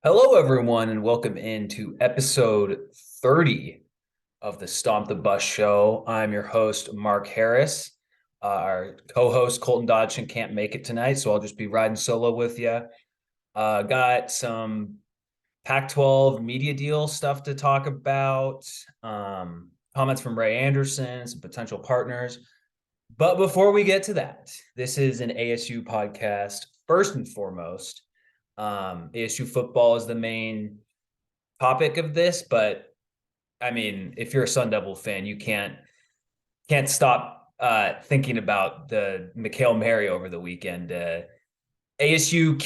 Hello, everyone, and welcome into episode 30 of the Stomp the Bus show. I'm your host, Mark Harris. Our co host, Colton Dodson, can't make it tonight, so I'll just be riding solo with you. Got some Pac-12 media deal stuff to talk about, comments from Ray Anderson, some potential partners. But before we get to that, this is an ASU podcast, first and foremost. ASU football is the main topic of this, but I mean, if you're a Sun Devil fan, you can't stop thinking about the McKale Mary over the weekend. ASU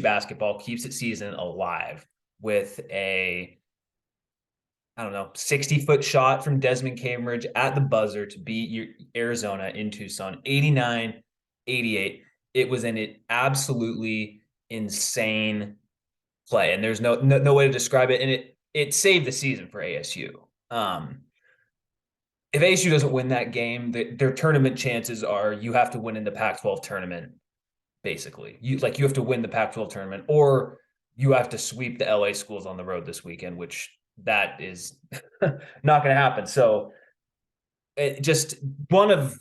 basketball keeps its season alive with a, I don't know, 60-foot shot from Desmond Cambridge at the buzzer to beat Arizona in Tucson, 89-88. It was an absolutely insane play, and there's no way to describe it. And it saved the season for ASU. If ASU doesn't win that game, their tournament chances are you have to win in the Pac-12 tournament. Basically, you have to win the Pac-12 tournament, or you have to sweep the LA schools on the road this weekend, which that is not going to happen. So, just one of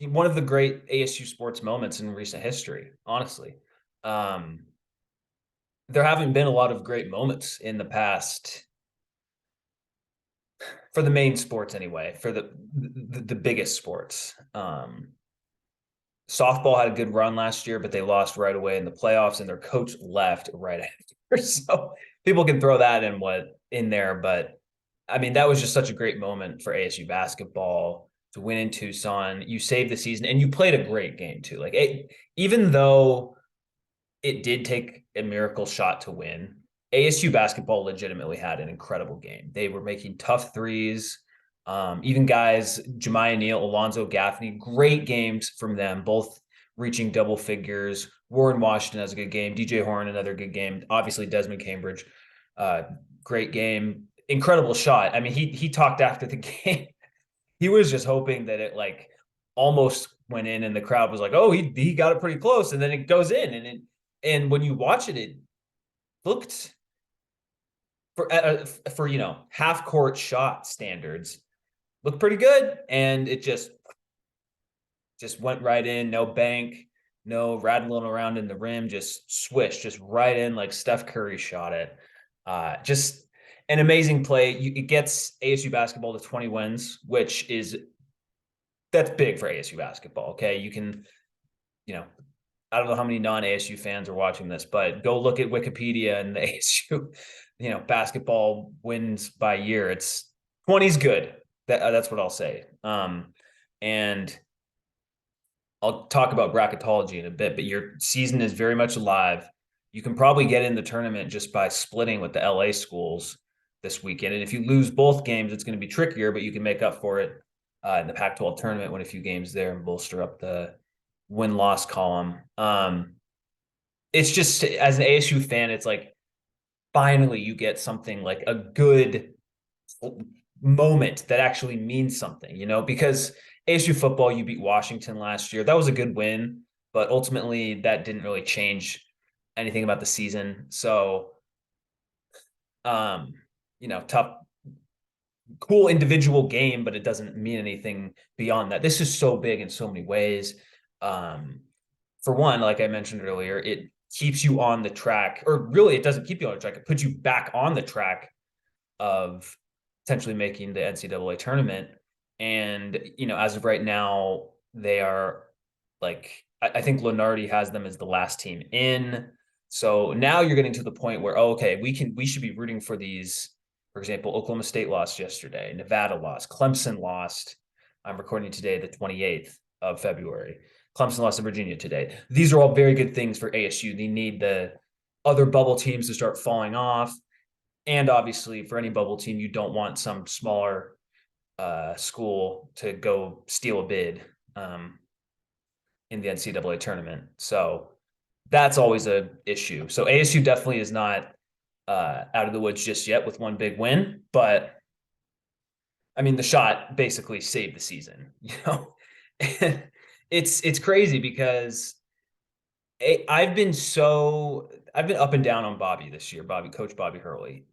the great ASU sports moments in recent history, honestly. There haven't been a lot of great moments in the past for the main sports anyway, for the biggest sports. Softball had a good run last year, but they lost right away in the playoffs, and their coach left right after. So people can throw that in there, but I mean that was just such a great moment for ASU basketball to win in Tucson. You saved the season, and you played a great game too. Even though it did take a miracle shot to win, ASU basketball legitimately had an incredible game. They were making tough threes. Even guys, Jemiah Neal, Alonzo Gaffney, great games from them, both reaching double figures. Warren Washington has a good game. DJ Horn, another good game. Obviously, Desmond Cambridge, great game. Incredible shot. I mean, he talked after the game. He was just hoping that it almost went in, and the crowd was like, "Oh, he got it pretty close," and then it goes in, and when you watch it, it looked for half court shot standards looked pretty good, and it just went right in. No bank, no rattling around in the rim, just swish, just right in like Steph Curry shot it. Just an amazing play. It gets ASU basketball to 20 wins, that's big for ASU basketball. Okay, you can, I don't know how many non-ASU fans are watching this, but go look at Wikipedia and the ASU, basketball wins by year. It's 20's good. That's what I'll say. And I'll talk about bracketology in a bit, but your season is very much alive. You can probably get in the tournament just by splitting with the LA schools this weekend. And if you lose both games, it's going to be trickier, but you can make up for it in the Pac-12 tournament, win a few games there and bolster up the win-loss column. It's just, as an ASU fan, it's like finally you get something like a good moment that actually means something, because ASU football, you beat Washington last year. That was a good win, but ultimately that didn't really change anything about the season. So, tough, cool individual game, but it doesn't mean anything beyond that. This is so big in so many ways. For one, like I mentioned earlier, it keeps you on the track, or really it doesn't keep you on the track. It puts you back on the track of potentially making the NCAA tournament. And, as of right now, they are I think Lunardi has them as the last team in. So now you're getting to the point where, we should be rooting for these. For example, Oklahoma State lost yesterday, Nevada lost, Clemson lost. I'm recording today, the 28th of February. Clemson lost to Virginia today. These are all very good things for ASU. They need the other bubble teams to start falling off. And obviously, for any bubble team, you don't want some smaller school to go steal a bid in the NCAA tournament. So that's always an issue. So ASU definitely is not out of the woods just yet with one big win, but I mean, the shot basically saved the season. It's crazy because I've been up and down on Bobby this year, Coach Bobby Hurley.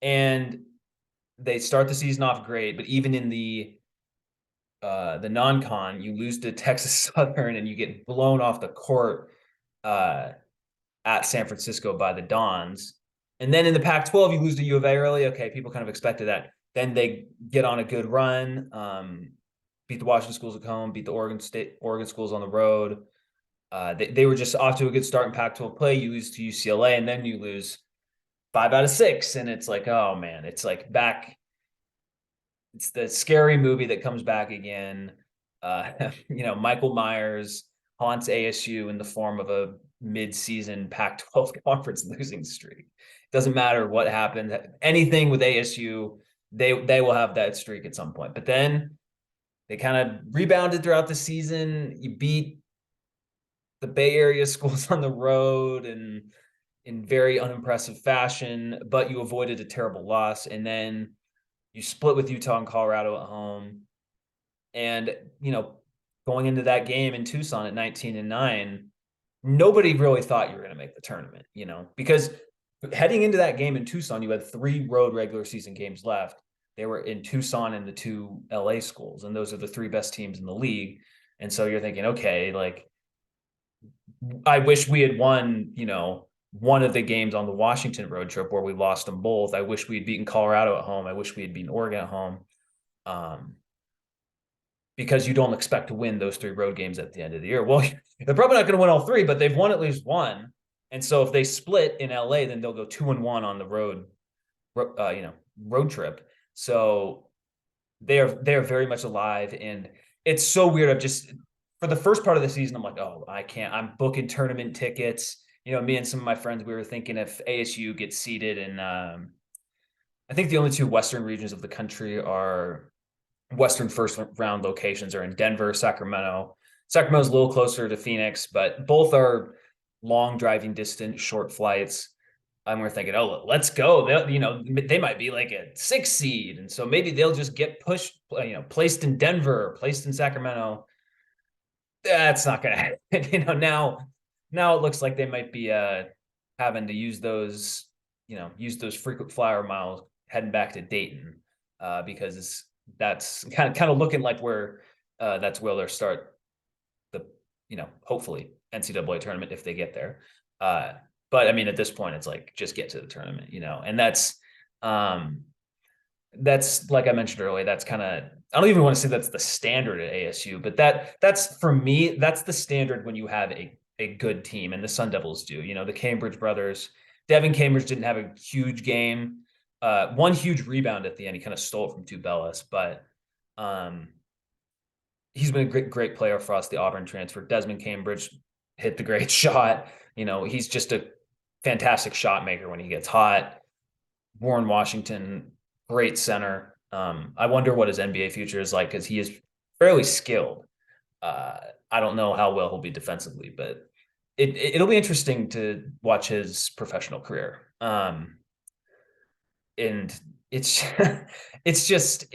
And they start the season off great, but even in the non-con, you lose to Texas Southern and you get blown off the court uh, at San Francisco by the Dons. And then in the Pac-12, you lose to U of A early. Okay, people kind of expected that. Then they get on a good run, beat the Washington schools at home, beat the Oregon schools on the road. They were just off to a good start in Pac-12 play. You lose to UCLA, and then you lose 5 out of 6, and it's like, oh man, it's like back. It's the scary movie that comes back again. Michael Myers haunts ASU in the form of a mid-season Pac-12 conference losing streak. Doesn't matter what happened, anything with ASU, they will have that streak at some point. But then they kind of rebounded throughout the season. You beat the Bay Area schools on the road and in very unimpressive fashion, but you avoided a terrible loss. And then you split with Utah and Colorado at home. And, going into that game in Tucson at 19-9, nobody really thought you were going to make the tournament, because heading into that game in Tucson, you had 3 road regular season games left. They were in Tucson and the 2 LA schools, and those are the 3 best teams in the league. And so you're thinking, okay, like, I wish we had won, one of the games on the Washington road trip where we lost them both. I wish we had beaten Colorado at home. I wish we had beaten Oregon at home. Because you don't expect to win those 3 road games at the end of the year. Well, they're probably not going to win all 3, but they've won at least one. And so if they split in LA, then they'll go 2-1 on the road trip. So they are very much alive. And it's so weird. For the first part of the season, I'm like, oh, I can't. I'm booking tournament tickets. Me and some of my friends, we were thinking if ASU gets seeded in, I think the only 2 Western regions of the country are Western first round locations are in Denver, Sacramento. Sacramento's a little closer to Phoenix, but both are long driving distance, short flights. And we're thinking, oh, let's go. They might be like a 6 seed. And so maybe they'll just get pushed, placed in Denver, placed in Sacramento. That's not going to happen. Now it looks like they might be having to use those frequent flyer miles heading back to Dayton because that's kind of looking like where that's where they'll start the hopefully NCAA tournament if they get there. But I mean, at this point, it's like just get to the tournament, and that's like I mentioned earlier. That's kind of, I don't even want to say that's the standard at ASU, but that's for me, that's the standard when you have a good team, and the Sun Devils do. The Cambridge brothers. Devin Cambridge didn't have a huge game. One huge rebound at the end. He kind of stole it from Tubelis, but he's been a great player for us. The Auburn transfer, Desmond Cambridge, hit the great shot. He's just a fantastic shot maker when he gets hot. Warren Washington, great center. I wonder what his NBA future is like because he is fairly skilled. I don't know how well he'll be defensively, but it'll be interesting to watch his professional career. And it's it's just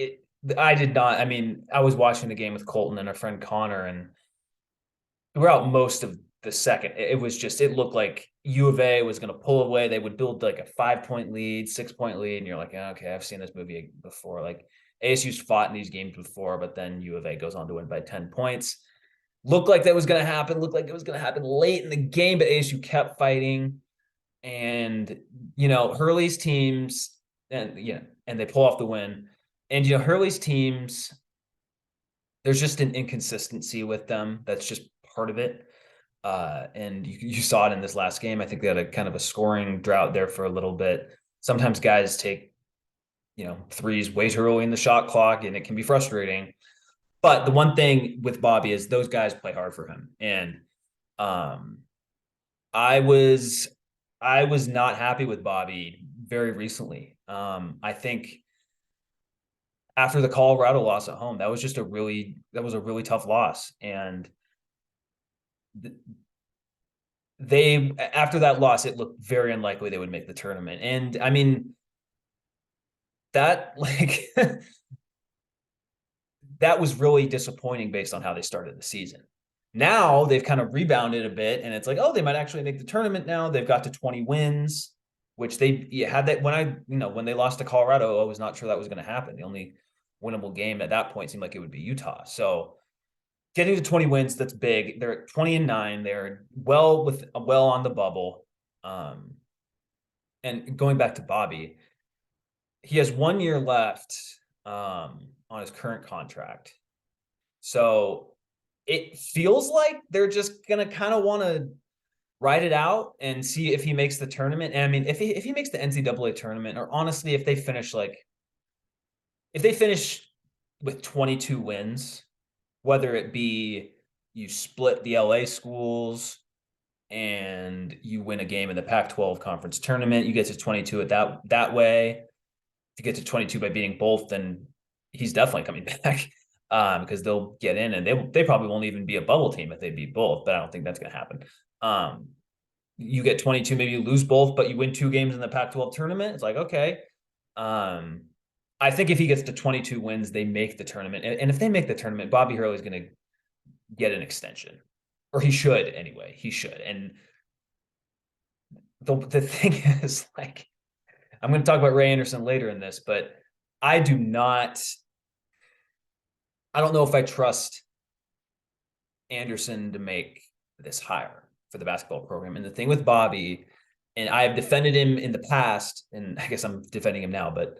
I did not. I mean, I was watching the game with Colton and our friend Connor, and we're out most of the second. It looked like U of A was going to pull away. They would build like a 5-point lead, 6-point lead, and you're like, okay, I've seen this movie before. Like ASU's fought in these games before, but then U of A goes on to win by 10 points. Looked like that was going to happen. Looked like it was going to happen late in the game, but ASU kept fighting. And Hurley's teams, and they pull off the win. And Hurley's teams, there's just an inconsistency with them. That's just part of it. And you saw it in this last game. I think they had a kind of a scoring drought there for a little bit. Sometimes guys take, threes way too early in the shot clock, and it can be frustrating. But the one thing with Bobby is those guys play hard for him. And I was not happy with Bobby very recently. I think after the Colorado loss at home, that was a really tough loss. And after that loss, it looked very unlikely they would make the tournament. And I mean, that that was really disappointing based on how they started the season. Now they've kind of rebounded a bit, and it's like, oh, they might actually make the tournament now. They've got to 20 wins, which they had that when they lost to Colorado, I was not sure that was going to happen. The only winnable game at that point seemed like it would be Utah. So getting to 20 wins, that's big. They're at 20-9. They're well on the bubble. And going back to Bobby, he has 1 year left on his current contract. So it feels like they're just gonna kind of want to ride it out and see if he makes the tournament. And I mean, if he makes the NCAA tournament, or honestly, if they finish with 22 wins, whether it be you split the LA schools and you win a game in the Pac-12 conference tournament, you get to 22 at that way. If you get to 22 by beating both, then he's definitely coming back. Because they'll get in, and they probably won't even be a bubble team if they beat both, but I don't think that's going to happen. You get 22, maybe you lose both, but you win 2 games in the Pac-12 tournament. It's like, okay. I think if he gets to 22 wins, they make the tournament. And if they make the tournament, Bobby Hurley is going to get an extension, or he should anyway. He should. And the thing is, like, I'm going to talk about Ray Anderson later in this, but I don't know if I trust Anderson to make this hire for the basketball program. And the thing with Bobby, and I have defended him in the past, and I guess I'm defending him now, but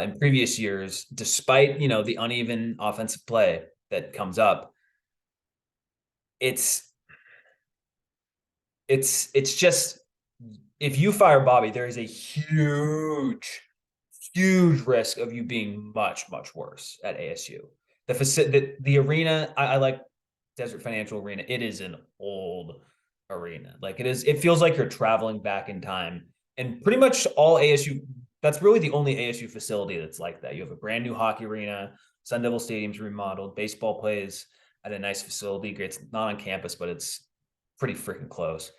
in previous years, despite, the uneven offensive play that comes up, it's just, if you fire Bobby, there is a huge risk of you being much, much worse at ASU. The arena, I like Desert Financial Arena. It is an old arena. Like, it feels like you're traveling back in time. And pretty much all ASU, that's really the only ASU facility that's like that. You have a brand new hockey arena, Sun Devil Stadium's remodeled, baseball plays at a nice facility. It's not on campus, but it's pretty freaking close.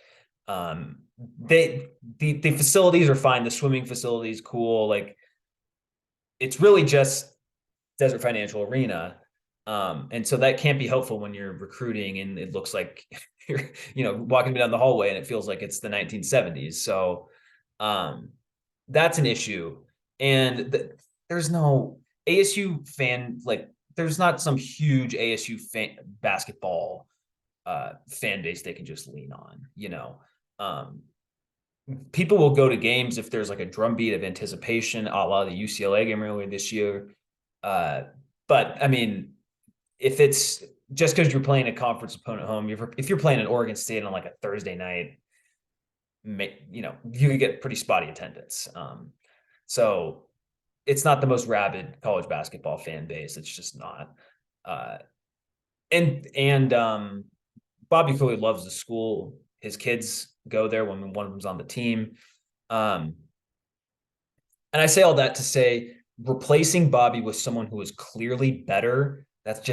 The facilities are fine. The swimming facility is cool. Like, it's really just Desert Financial Arena. And so that can't be helpful when you're recruiting and it looks like you're, walking down the hallway and it feels like it's the 1970s. So that's an issue. And there's no ASU fan, like, there's not some huge ASU basketball fan base they can just lean on. People will go to games if there's like a drumbeat of anticipation, a la the UCLA game earlier this year. But I mean, if it's just because you're playing a conference opponent home, if you're playing an Oregon State on like a Thursday night, you could get pretty spotty attendance. So it's not the most rabid college basketball fan base. It's just not. And Bobby clearly loves the school. His kids go there when one of them's on the team. And I say all that to say, replacing Bobby with someone who is clearly better, that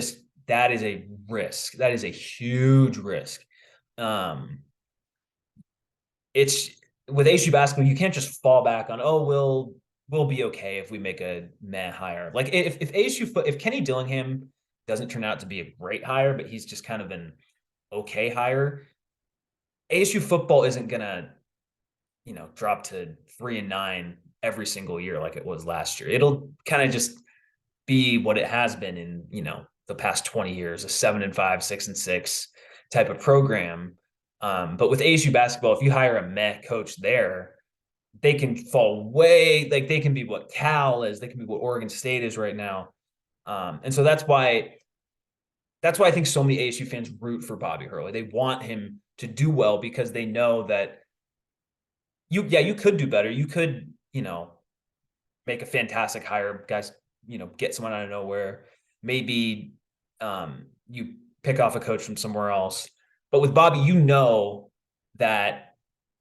is a risk. That is a huge risk. It's with ASU basketball, you can't just fall back on, oh, we'll be okay if we make a meh hire. Like, if Kenny Dillingham doesn't turn out to be a great hire, but he's just kind of an okay hire, ASU football isn't gonna, drop to 3-9 every single year like it was last year. It'll kind of just be what it has been in, the past 20 years, a 7-5, 6-6 type of program. But with ASU basketball, if you hire a meh coach there, they can fall way, like, they can be what Cal is, they can be what Oregon State is right now. And so that's why I think so many ASU fans root for Bobby Hurley. They want him to do well because they know that you could do better. You could, make a fantastic hire, guys, get someone out of nowhere. Maybe you pick off a coach from somewhere else. But with Bobby, that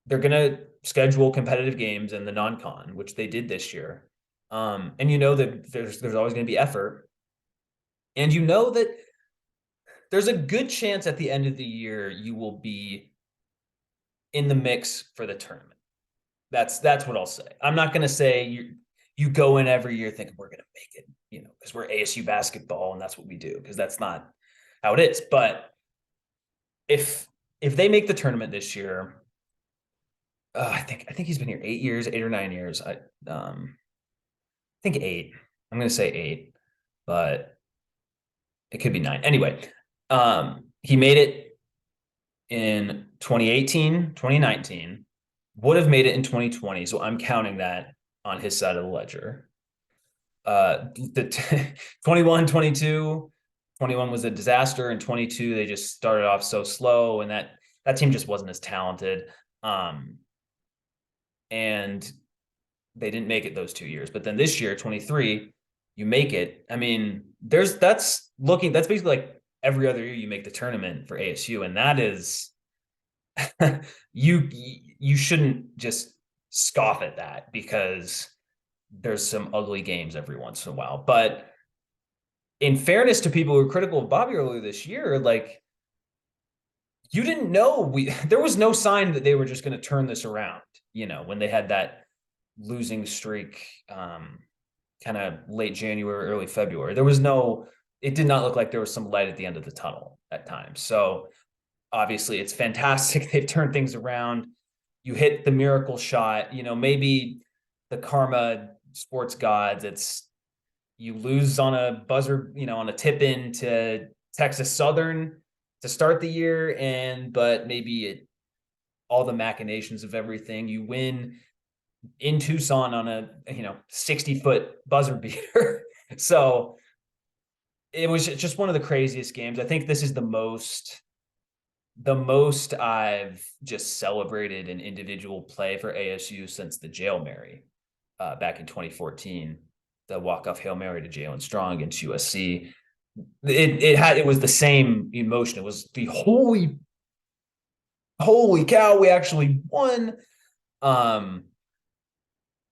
they're going to schedule competitive games in the non-con, which they did this year. And that there's always going to be effort. And that there's a good chance at the end of the year you will be in the mix for the tournament. That's what I'll say. I'm not going to say you go in every year thinking we're going to make it, because we're ASU basketball and that's what we do, because that's not how it is. But if they make the tournament this year, I think he's been here 8 years, 8 or 9 years. I think 8. I'm gonna say 8, but it could be 9. Anyway, he made it in 2018, 2019, would have made it in 2020. So I'm counting that on his side of the ledger. The 21, 22, 21 was a disaster, and 22 they just started off so slow, and that team just wasn't as talented. And they didn't make it those 2 years. But then this year, 23, you make it. I mean, that's basically like every other year you make the tournament for ASU, and that is you shouldn't just scoff at that, because there's some ugly games every once in a while. But in fairness to people who were critical of Bobby earlier this year, like, you didn't know there was no sign that they were just going to turn this around, when they had that losing streak, kind of late January, early February. It did not look like there was some light at the end of the tunnel at times. So obviously it's fantastic. They've turned things around. You hit the miracle shot, maybe the karma sports gods, you lose on a buzzer, on a tip in to Texas Southern to start the year. But maybe all the machinations of everything, you win in Tucson on a 60-foot buzzer beater. So it was just one of the craziest games. I think this is the most I've just celebrated an individual play for ASU since the Jail Mary back in 2014, the walk-off Hail Mary to Jalen Strong against USC. It was the same emotion. It was the holy cow, we actually won.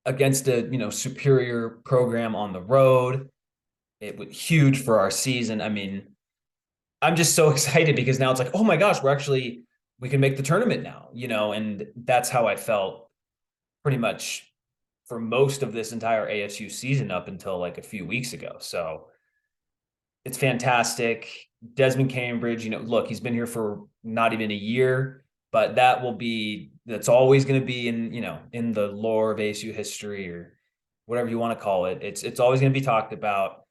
Against a superior program on the road. It was huge for our season. I mean, I'm just so excited because now it's like, oh my gosh, we can make the tournament now, and that's how I felt pretty much for most of this entire ASU season up until like a few weeks ago. So it's fantastic. Desmond Cambridge, look, he's been here for not even a year, but that's always going to be in the lore of ASU history, or whatever you want to call it. It's always going to be talked about.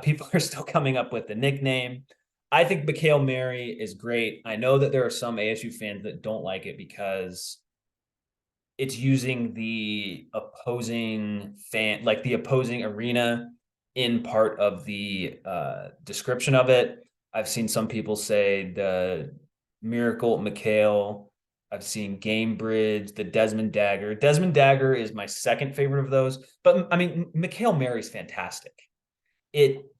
People are still coming up with the nickname. I think McKale Mary is great. I know that there are some ASU fans that don't like it because it's using the opposing arena in part of the description of it. I've seen some people say the Miracle McKale. I've seen Game Bridge, the Desmond Dagger. Desmond Dagger is my second favorite of those. But I mean, McKale Mary is fantastic. It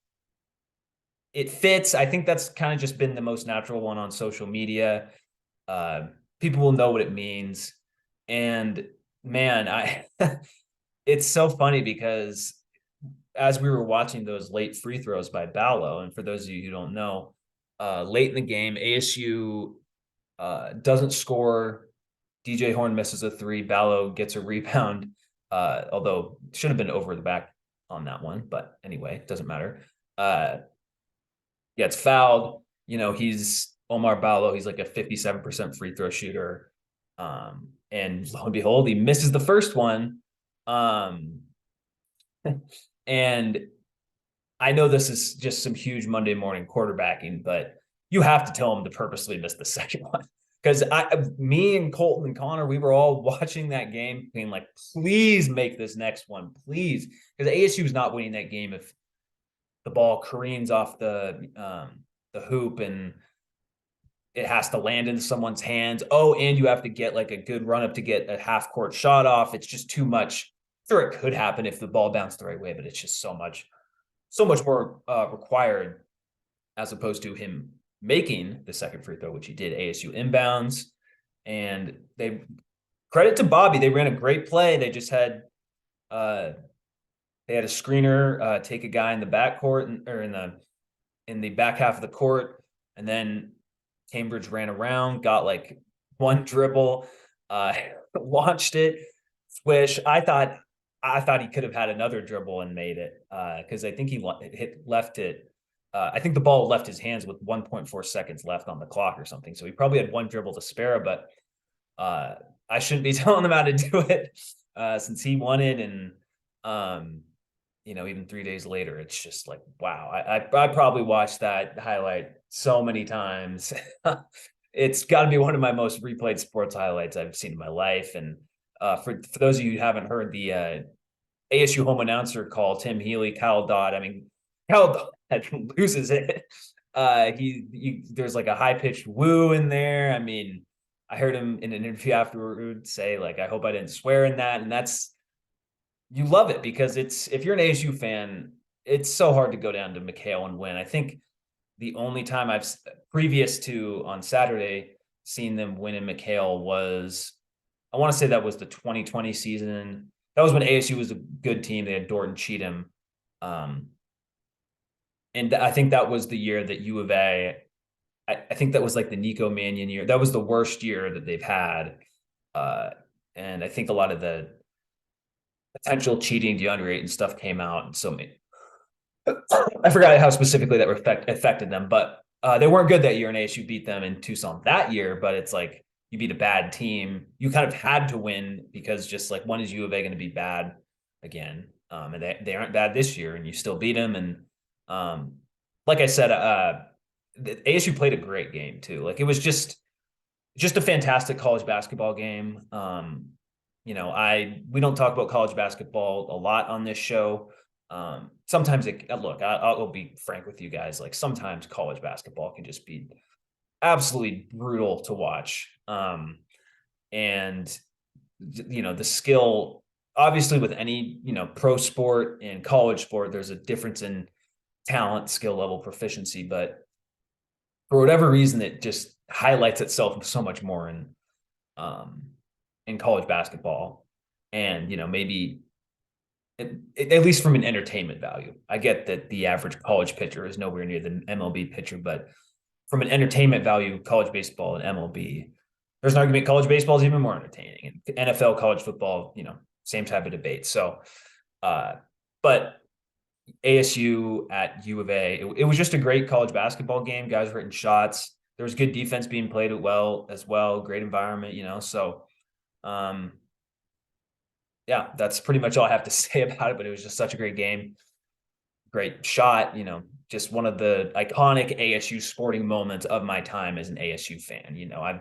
fits. I think that's kind of just been the most natural one on social media. People will know what it means. And man, it's so funny because as we were watching those late free throws by Ballo, and for those of you who don't know, late in the game, ASU doesn't score. DJ Horn misses a 3. Ballo gets a rebound, although should have been over the back on that one. But anyway, it doesn't matter. Gets fouled. He's Omar Ballo. He's like a 57% free throw shooter. And lo and behold, he misses the first one. And I know this is just some huge Monday morning quarterbacking, but you have to tell him to purposely miss the second one. Because me and Colton and Connor, we were all watching that game being like, please make this next one, please. Because ASU is not winning that game if the ball careens off the hoop and it has to land into someone's hands. Oh, and you have to get like a good run up to get a half court shot off. It's just too much. Sure, it could happen if the ball bounced the right way, but it's just so much more required, as opposed to him making the second free throw, which he did. ASU inbounds, and they credit to Bobby. They ran a great play. They just had they had a screener take a guy in the backcourt or in the back half of the court, and then Cambridge ran around, got like one dribble, launched it, swish. I thought he could have had another dribble and made it because I think he left it I think the ball left his hands with 1.4 seconds left on the clock or something. So he probably had one dribble to spare, but I shouldn't be telling him how to do it since he won it. And, even 3 days later, it's just like, wow, I probably watched that highlight so many times. It's got to be one of my most replayed sports highlights I've seen in my life. And for those of you who haven't heard the ASU home announcer call, Tim Healy, Kyle Dodd. I mean, Kyle Dodd loses it. There's like a high pitched woo in there. I mean, I heard him in an interview afterward say, like, I hope I didn't swear in that. And you love it because if you're an ASU fan, it's so hard to go down to McKale and win. I think the only time I've previous to on Saturday seen them win in McKale was, I want to say that was the 2020 season. That was when ASU was a good team. They had Dorton Cheatham. And I think that was the year that U of A, I think that was like the Nico Mannion year. That was the worst year that they've had. And I think a lot of the potential cheating, DeAndre Ayton stuff came out. And so I forgot how specifically that affected them, but they weren't good that year, and ASU beat them in Tucson that year. But it's like, you beat a bad team. You kind of had to win because just like, when is U of A going to be bad again? And they aren't bad this year, and you still beat them. And like I said, ASU played a great game too. Like, it was just a fantastic college basketball game. We don't talk about college basketball a lot on this show. Sometimes I'll be frank with you guys. Like, sometimes college basketball can just be absolutely brutal to watch. And the skill, obviously with any, pro sport and college sport, there's a difference in talent, skill level, proficiency, but for whatever reason, it just highlights itself so much more in college basketball. And, maybe at least from an entertainment value, I get that the average college pitcher is nowhere near the MLB pitcher, but from an entertainment value, college baseball and MLB, there's an argument college baseball is even more entertaining. And NFL, college football, same type of debate. So, but ASU at U of A, it was just a great college basketball game. Guys were hitting shots. There was good defense being played as well. Great environment, So, yeah, that's pretty much all I have to say about it. But it was just such a great game. Great shot, just one of the iconic ASU sporting moments of my time as an ASU fan. I've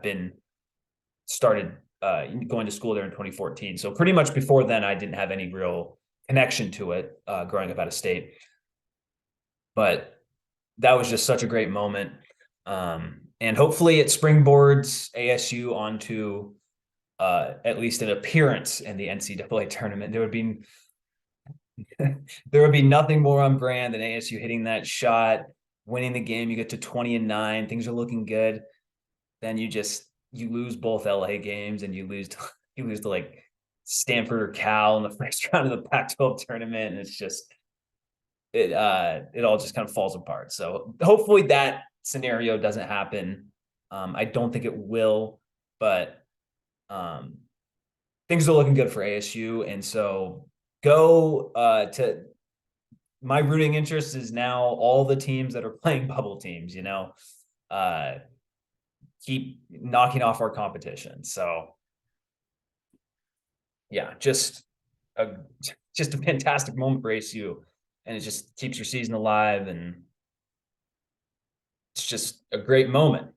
started going to school there in 2014. So pretty much before then, I didn't have any real connection to it growing up out of state. But that was just such a great moment. And hopefully it springboards ASU onto at least an appearance in the NCAA tournament. There would be nothing more on brand than ASU hitting that shot, winning the game. You get to 20-9, things are looking good. Then you lose both LA games, and you lose to like Stanford or Cal in the first round of the Pac-12 tournament, and it's just it all just kind of falls apart. So hopefully that scenario doesn't happen. I don't think it will, but things are looking good for ASU, and so go to my rooting interest is now all the teams that are playing bubble teams, keep knocking off our competition. So yeah, just a fantastic moment for ASU, and it just keeps your season alive, and it's just a great moment.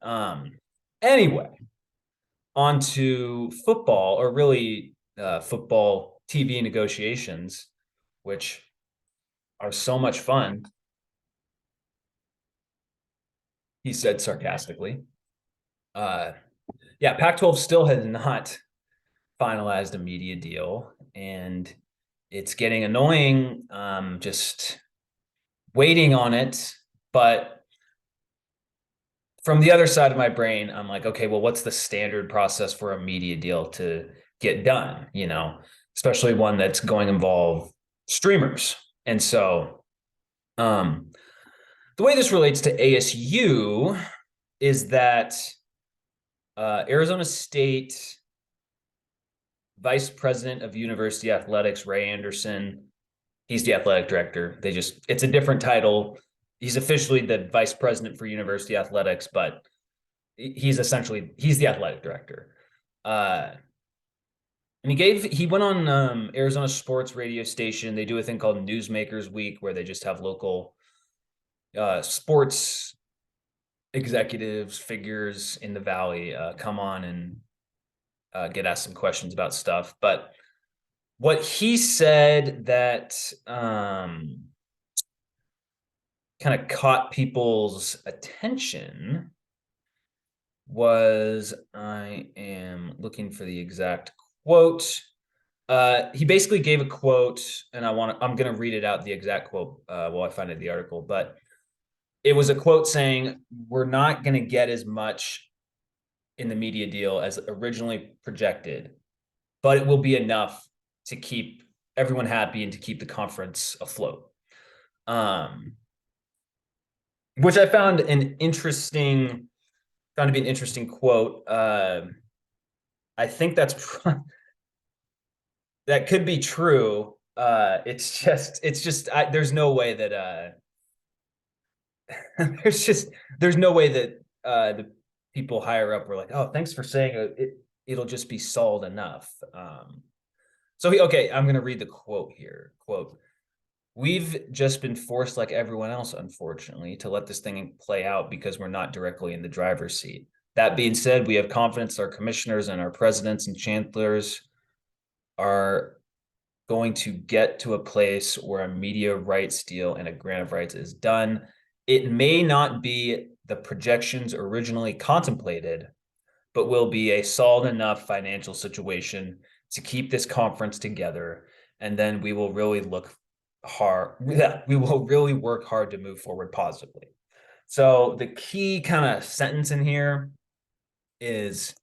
Anyway, on to football, or really football TV negotiations, which are so much fun, he said sarcastically. Yeah, Pac-12 still has not finalized a media deal, and it's getting annoying just waiting on it. But from the other side of my brain, I'm like, okay, well, what's the standard process for a media deal to get done, especially one that's going to involve streamers? And so the way this relates to ASU is that Arizona State Vice President of University Athletics, Ray Anderson, he's the athletic director. It's a different title. he's officially the vice president for university athletics, but he's the athletic director. And he went on Arizona sports radio station. They do a thing called Newsmakers Week where they just have local sports executives, figures in the Valley come on and get asked some questions about stuff. But what he said that kind of caught people's attention was, I am looking for the exact quote. He basically gave a quote, and I'm going to read it out, the exact quote, while I find it in the article, but it was a quote saying, "We're not going to get as much in the media deal as originally projected, but it will be enough to keep everyone happy and to keep the conference afloat." Which I found to be an interesting quote. I think that could be true. It's just there's no way that there's no way that the people higher up were like, "Oh, thanks for saying it'll just be solved enough." Okay, I'm going to read the quote here. Quote, "We've just been forced, like everyone else, unfortunately, to let this thing play out because we're not directly in the driver's seat. That being said, we have confidence our commissioners and our presidents and chancellors are going to get to a place where a media rights deal and a grant of rights is done. It may not be the projections originally contemplated, but will be a solid enough financial situation to keep this conference together. And then we will really work hard to move forward positively." So the key kind of sentence in here is,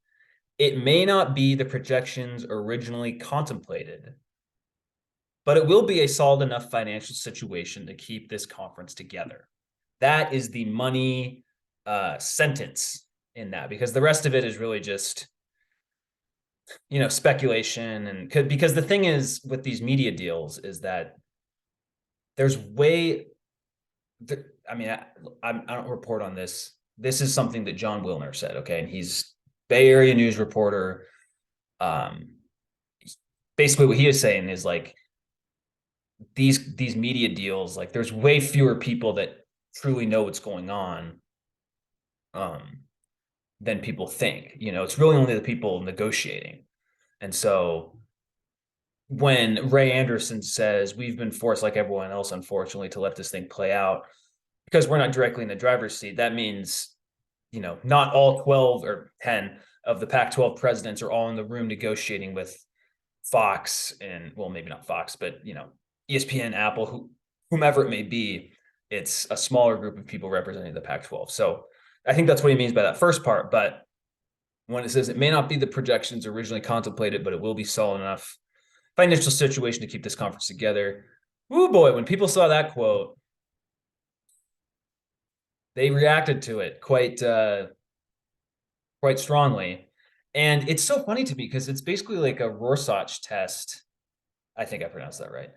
it may not be the projections originally contemplated, but it will be a solid enough financial situation to keep this conference together. That is the money sentence in that, because the rest of it is really just, speculation. And because the thing is with these media deals is that there's I mean, I don't report on this. This is something that John Wilner said, okay? And he's Bay Area news reporter. Basically what he is saying is like, these media deals, like there's way fewer people that truly know what's going on than people think. It's really only the people negotiating. And so when Ray Anderson says, "We've been forced, like everyone else, unfortunately, to let this thing play out because we're not directly in the driver's seat," that means, not all 12 or 10 of the Pac-12 presidents are all in the room negotiating with Fox and, well, maybe not Fox, but, ESPN, Apple, whomever it may be. It's a smaller group of people representing the Pac-12. So I think that's what he means by that first part. But when it says it may not be the projections originally contemplated, but it will be solid enough financial situation to keep this conference together. Oh boy, when people saw that quote, they reacted to it quite strongly. And it's so funny to me because it's basically like a Rorschach test. I think I pronounced that right.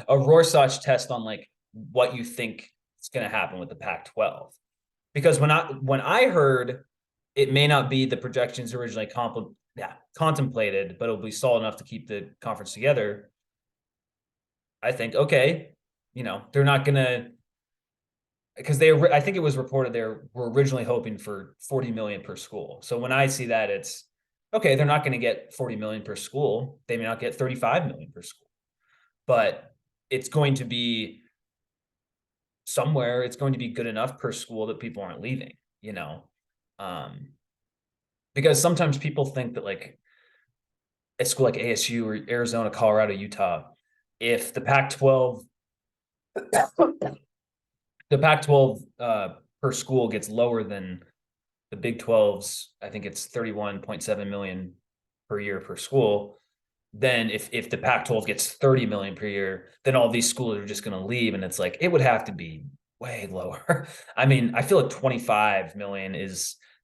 A Rorschach test on like what you think is going to happen with the Pac-12. Because when I heard it may not be the projections originally contemplated, but it'll be solid enough to keep the conference together, I think, okay, they're not going to, because I think it was reported they were originally hoping for 40 million per school. So when I see that, it's okay, they're not going to get 40 million per school. They may not get 35 million per school, but it's going to be somewhere. It's going to be good enough per school that people aren't leaving, because sometimes people think that like a school like ASU or Arizona, Colorado, Utah, if the Pac-12 per school gets lower than the Big 12's, I think it's 31.7 million per year per school, then if the Pac-12 gets 30 million per year, then all these schools are just going to leave. And it's like, it would have to be way lower. I mean, I feel like 25 million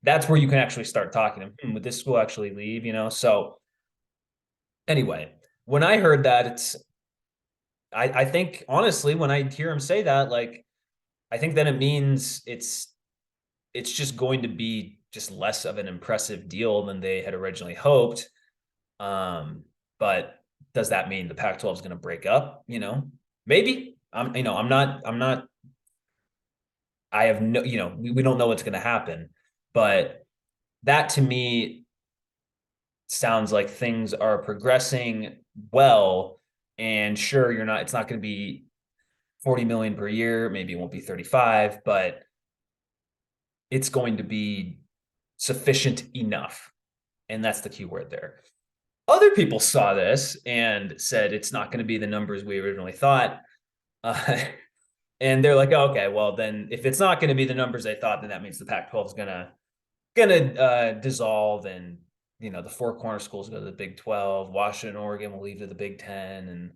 that's where you can actually start talking to, would this school actually leave, So anyway, when I heard that, I think honestly, when I hear him say that, like, I think then it means it's just going to be just less of an impressive deal than they had originally hoped. But does that mean the Pac-12 is going to break up? Maybe. I'm not. I have no. We don't know what's going to happen, but that to me sounds like things are progressing well. And sure, it's not going to be 40 million per year. Maybe it won't be 35, but it's going to be sufficient enough. And that's the key word there. Other people saw this and said it's not going to be the numbers we originally thought. Uh, and they're like, oh, okay, well, then if it's not going to be the numbers they thought, then that means the Pac-12 is gonna dissolve, and the four corner schools go to the Big 12. Washington, Oregon will leave to the Big 10, and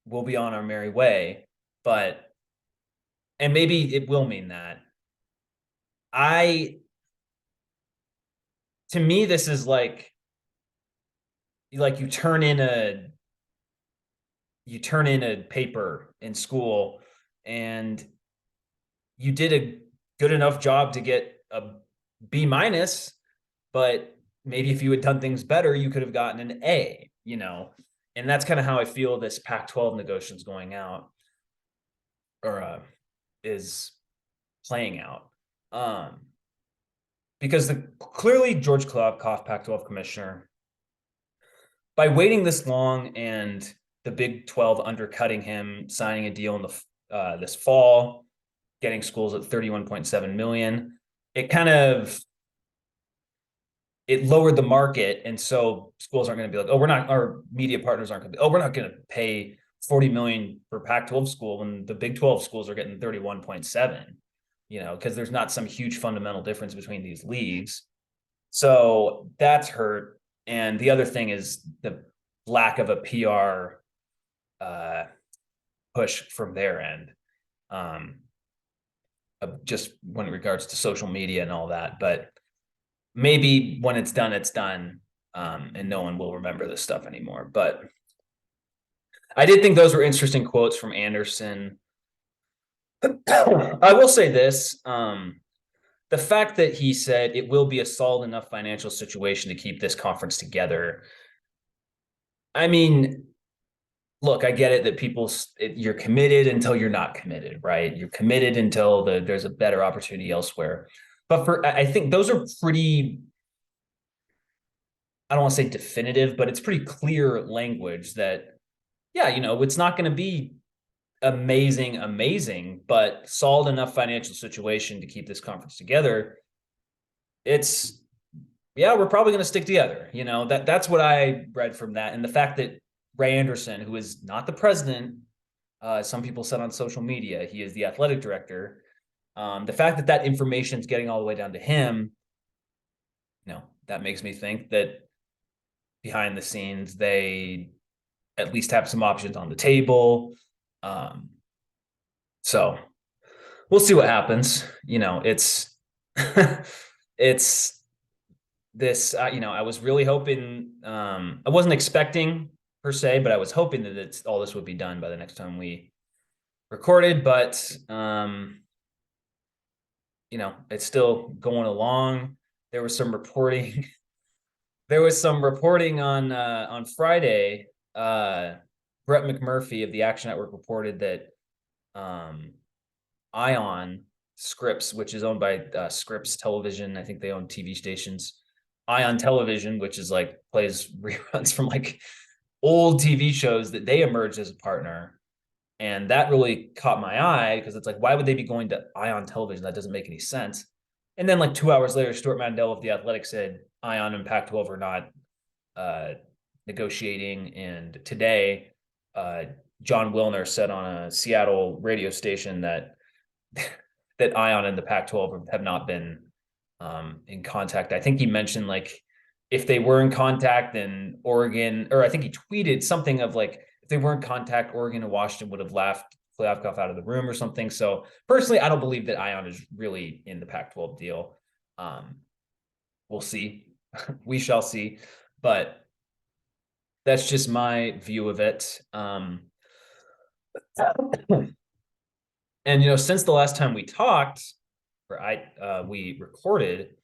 we'll be on our merry way. And maybe it will mean that. To me, this is like you turn in a paper in school and you did a good enough job to get a B minus, but maybe if you had done things better, you could have gotten an A, and that's kind of how I feel this Pac-12 negotiations going out is playing out. Because clearly George Kliavkoff, Pac-12 commissioner, by waiting this long and the Big 12 undercutting him, signing a deal in this fall, getting schools at 31.7 million, it lowered the market, and so schools aren't going to be like, oh, our media partners aren't going to be, oh, we're not going to pay 40 million for Pac-12 school when the Big 12 schools are getting 31.7, because there's not some huge fundamental difference between these leagues. So that's hurt. And the other thing is the lack of a PR push from their end, just when it regards to social media and all that. But maybe when it's done, and no one will remember this stuff anymore. But I did think those were interesting quotes from Anderson. I will say this. The fact that he said it will be a solid enough financial situation to keep this conference together. I mean, look, I get it that you're committed until you're not committed, right? You're committed until there's a better opportunity elsewhere. But I think those are pretty, I don't want to say definitive, but it's pretty clear language that, yeah, it's not going to be amazing, but solid enough financial situation to keep this conference together. We're probably going to stick together. That's what I read from that. And the fact that Ray Anderson, who is not the president, some people said on social media, he is the athletic director. The fact that information is getting all the way down to him, that makes me think that behind the scenes, they at least have some options on the table. So we'll see what happens. It's it's this. I was really hoping. I wasn't expecting per se, but I was hoping that all this would be done by the next time we recorded. But it's still going along. There was some reporting. There was some reporting on Friday. Brett McMurphy of the Action Network reported that Ion Scripps, which is owned by Scripps Television, I think they own TV stations. Ion Television, which is plays reruns from old TV shows, that they emerged as a partner. And that really caught my eye because it's why would they be going to Ion Television? That doesn't make any sense. And then 2 hours later, Stuart Mandel of The Athletic said Ion and Pac-12 are not negotiating. And today, John Wilner said on a Seattle radio station that Ion and the Pac-12 have not been in contact. I think he mentioned if they were in contact, then Oregon, or I think he tweeted something of if they were in contact, Oregon and Washington would have laughed Kliavkoff out of the room or something. So personally, I don't believe that Ion is really in the Pac-12 deal. We'll see. We shall see. But that's just my view of it. And since the last time we talked, or we recorded,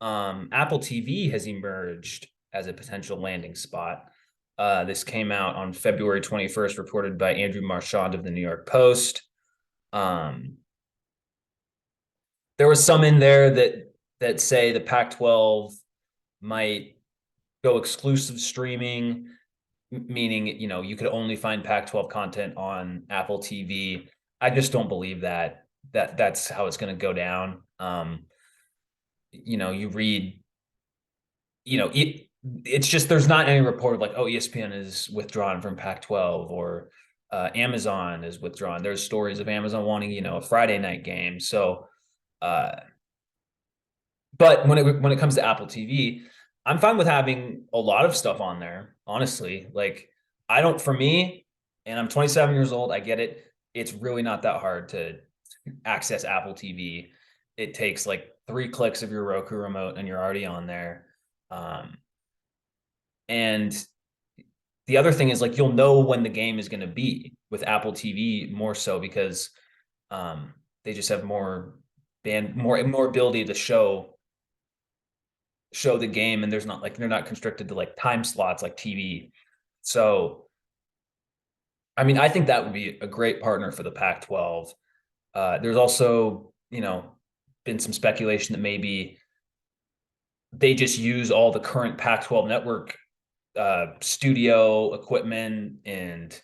Apple TV has emerged as a potential landing spot. This came out on February 21st, reported by Andrew Marchand of the New York Post. There was some in there that say the Pac-12 might go exclusive streaming, meaning you could only find Pac-12 content on Apple TV. I just don't believe that's how it's going to go down. You read, it's just there's not any report of like, oh, ESPN is withdrawn from Pac-12 or Amazon is withdrawn. There's stories of Amazon wanting a Friday night game. So, but when it comes to Apple TV, I'm fine with having a lot of stuff on there. Honestly, like for me, and I'm 27 years old. I get it. It's really not that hard to access Apple TV. It takes like 3 clicks of your Roku remote and you're already on there. And the other thing is like you'll know when the game is going to be with Apple TV more so because they just have more ability to show the game, and there's not like they're not constricted to like time slots like TV. So I mean, I think that would be a great partner for the Pac-12. There's also, been some speculation that maybe they just use all the current Pac-12 network studio equipment and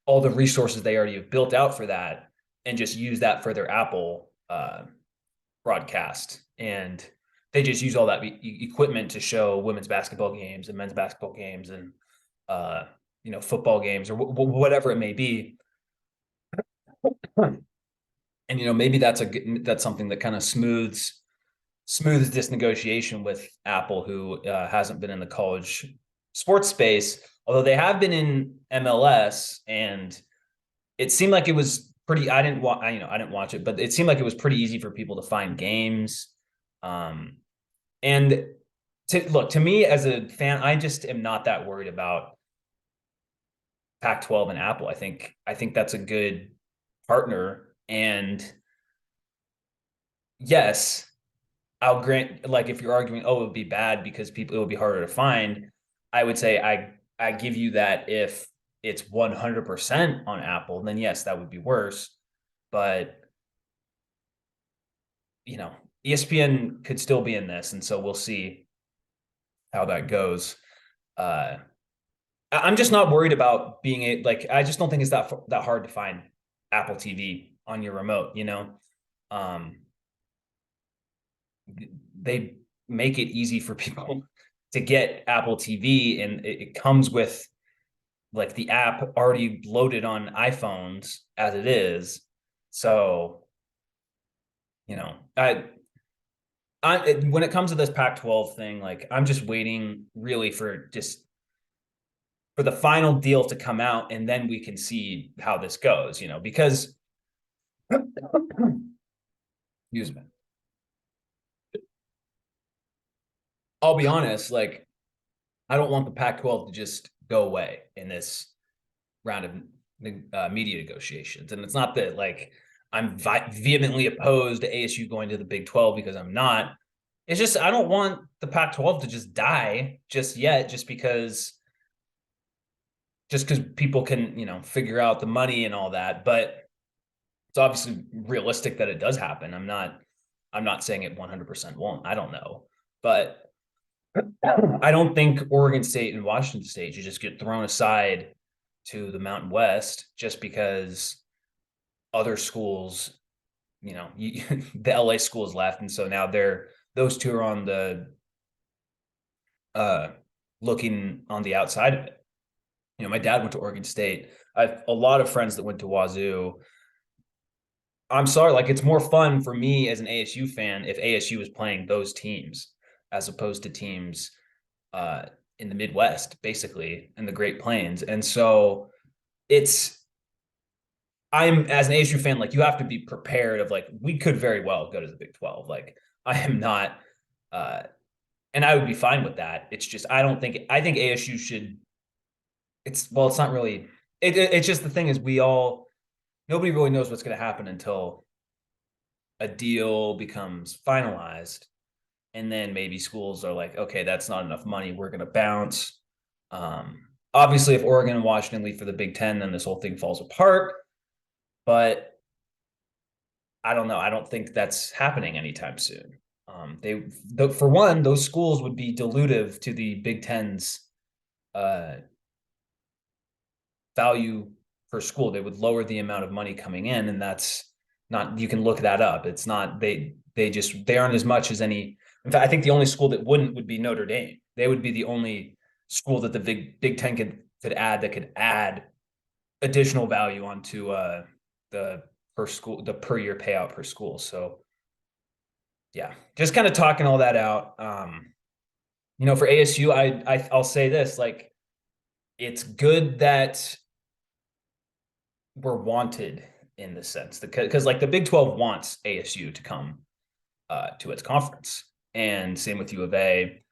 all the resources they already have built out for that and just use that for their Apple broadcast. And they just use all that equipment to show women's basketball games and men's basketball games and football games or whatever it may be. And maybe that's something that kind of smooths this negotiation with Apple, who hasn't been in the college sports space, although they have been in MLS, and it seemed like it was pretty. I didn't watch it, but it seemed like it was pretty easy for people to find games. And to me as a fan, I just am not that worried about Pac-12 and Apple. I think that's a good partner. And yes, I'll grant, like, if you're arguing, oh, it would be bad because it would be harder to find, I would say I give you that. If it's 100% on Apple, then yes, that would be worse. But ESPN could still be in this, and so we'll see how that goes. I'm just not worried about being I just don't think it's that hard to find Apple TV on your remote. They make it easy for people to get Apple TV, and it comes with like the app already loaded on iPhones as it is. So, when it comes to this Pac-12 thing, like I'm just waiting really for the final deal to come out, and then we can see how this goes, because excuse me. I'll be honest, like I don't want the Pac-12 to just go away in this round of media negotiations. And it's not that like I'm vehemently opposed to ASU going to the Big 12, because I'm not. It's just I don't want the Pac-12 to just die just yet, just because people can, figure out the money and all that. But it's obviously realistic that it does happen. I'm not saying it 100% won't. I don't know. But I don't think Oregon State and Washington State should just get thrown aside to the Mountain West just because other schools, the LA schools left. And so now those two are on the looking on the outside of it. My dad went to Oregon State. I have a lot of friends that went to Wazoo. I'm sorry, like it's more fun for me as an ASU fan if ASU is playing those teams as opposed to teams in the Midwest, basically, in the Great Plains. And so I'm, as an ASU fan, like you have to be prepared of like, we could very well go to the Big 12. Like I am not, and I would be fine with that. It's just, I think ASU should, it's not really, it's just the thing is we all nobody really knows what's going to happen until a deal becomes finalized. And then maybe schools are like, okay, that's not enough money. We're going to bounce. Obviously, if Oregon and Washington leave for the Big Ten, then this whole thing falls apart. But I don't know. I don't think that's happening anytime soon. For one, those schools would be dilutive to the Big Ten's uh, value per school. They would lower the amount of money coming in, and that's not. You can look that up. It's not. They aren't as much as any. In fact, I think the only school that wouldn't would be Notre Dame. They would be the only school that the Big Ten could add additional value onto the per year payout per school. So yeah, just kind of talking all that out. For ASU, I'll say this, like, it's good that we're wanted in the sense because like the Big 12 wants ASU to come to its conference, and same with U of A.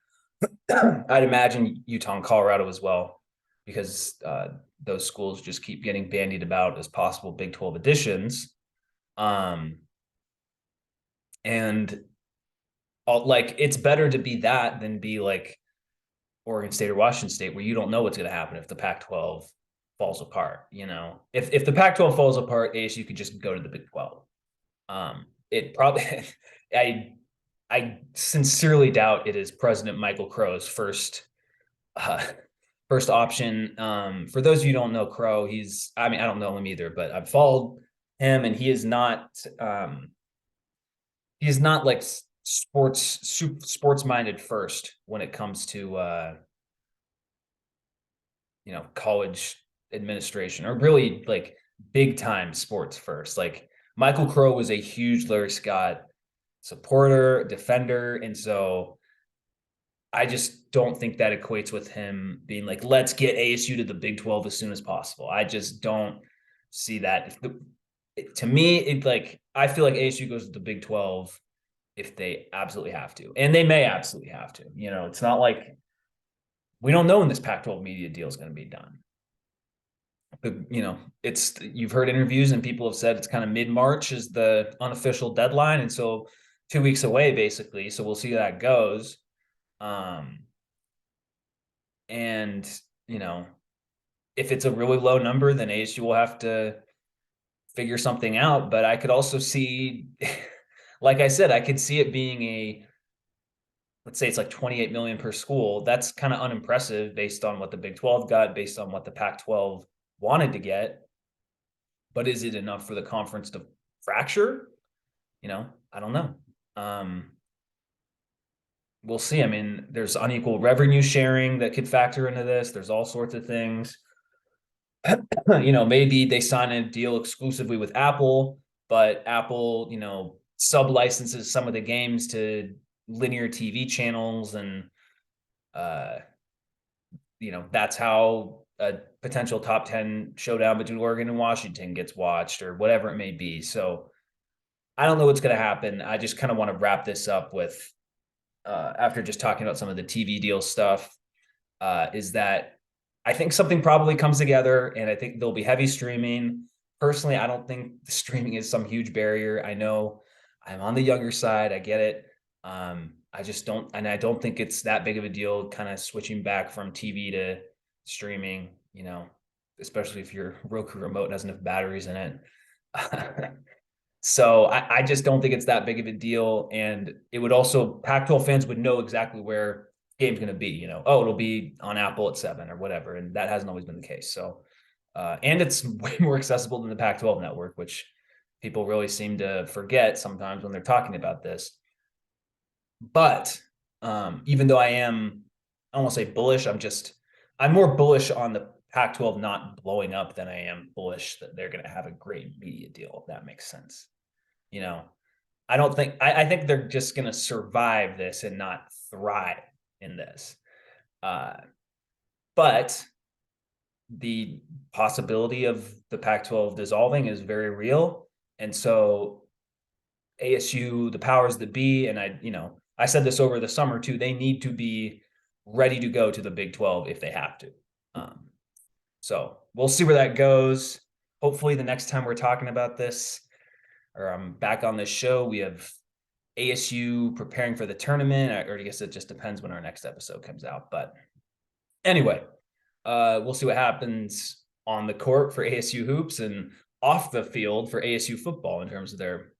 I'd imagine Utah and Colorado as well, because those schools just keep getting bandied about as possible Big 12 additions. And like, it's better to be that than be like Oregon State or Washington State, where you don't know what's going to happen if the Pac-12 falls apart. If the Pac-12 falls apart, ASU could just go to the Big 12. It probably, I sincerely doubt it is President Michael Crow's first option. For those of you who don't know Crow, I don't know him either, but I've followed him, and he is not like sports minded first when it comes to college administration, or really like big time sports first. Like, Michael Crow was a huge Larry Scott supporter, defender, and so I just don't think that equates with him being like, let's get ASU to the Big 12 as soon as possible. I just don't see that. To me, I feel like ASU goes to the Big 12 if they absolutely have to, and they may absolutely have to. It's not like we don't know when this Pac-12 media deal is going to be done. But, you've heard interviews and people have said it's kind of mid-March is the unofficial deadline, and so 2 weeks away basically. So we'll see how that goes. And if it's a really low number, then ASU will have to figure something out. But I could also see, like I said, I could see it being let's say it's like 28 million per school. That's kind of unimpressive based on what the Big 12 got, based on what the Pac-12 wanted to get. But is it enough for the conference to fracture? I don't know. We'll see. I mean, there's unequal revenue sharing that could factor into this. There's all sorts of things. Maybe they sign a deal exclusively with Apple, but Apple, sub-licenses some of the games to linear TV channels, and that's how a potential top 10 showdown between Oregon and Washington gets watched, or whatever it may be. So I don't know what's going to happen. I just kind of want to wrap this up with, after just talking about some of the TV deal stuff, is that I think something probably comes together, and I think there'll be heavy streaming. Personally, I don't think streaming is some huge barrier. I know I'm on the younger side. I get it. I just don't, and I don't think it's that big of a deal kind of switching back from TV to streaming, especially if your Roku remote doesn't have batteries in it. So I just don't think it's that big of a deal. And it would also, Pac-12 fans would know exactly where the game's going to be, it'll be on Apple at 7 or whatever. And that hasn't always been the case. So, and it's way more accessible than the Pac-12 network, which people really seem to forget sometimes when they're talking about this. But even though I won't say bullish, I'm more bullish on the Pac-12 not blowing up than I am bullish that they're going to have a great media deal, if that makes sense. I think they're just going to survive this and not thrive in this. But the possibility of the Pac-12 dissolving is very real. And so ASU, the powers that be, and I said this over the summer too, they need to be ready to go to the Big 12 if they have to. So we'll see where that goes. hopefully the next time we're talking about this, or I'm back on this show, we have ASU preparing for the tournament, or I guess it just depends when our next episode comes out. But anyway, we'll see what happens on the court for ASU hoops and off the field for ASU football in terms of their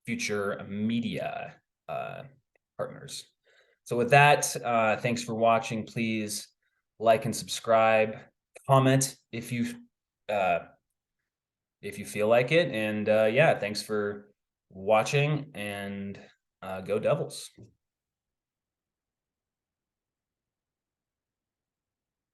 future media partners. So with that, thanks for watching. Please like and subscribe, comment if you feel like it. And yeah, thanks for watching, and go Devils.